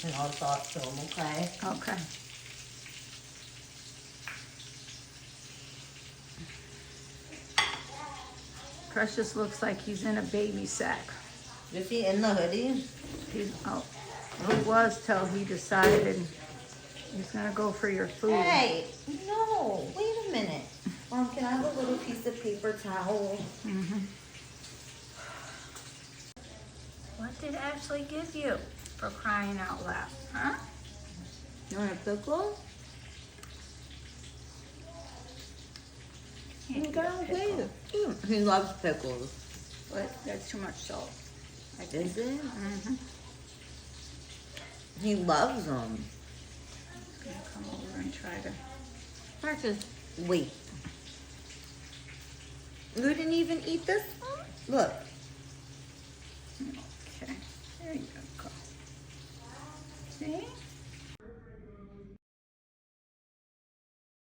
and I'll talk to him, okay? Okay. Precious looks like he's in a baby sack. Is he in the hoodie? He was till he decided he's gonna go for your food. Hey, no, wait a minute. Mom, can I have a little piece of paper towel? What did Ashley give you for crying out loud? Huh? You want a pickle? Can't get a pickle. He loves pickles. But that's too much salt. I think. Is it? Mm-hmm. He loves them. He's gonna come over and try to. Precious, wait. You didn't even eat this one? Look. Okay, there you go. See?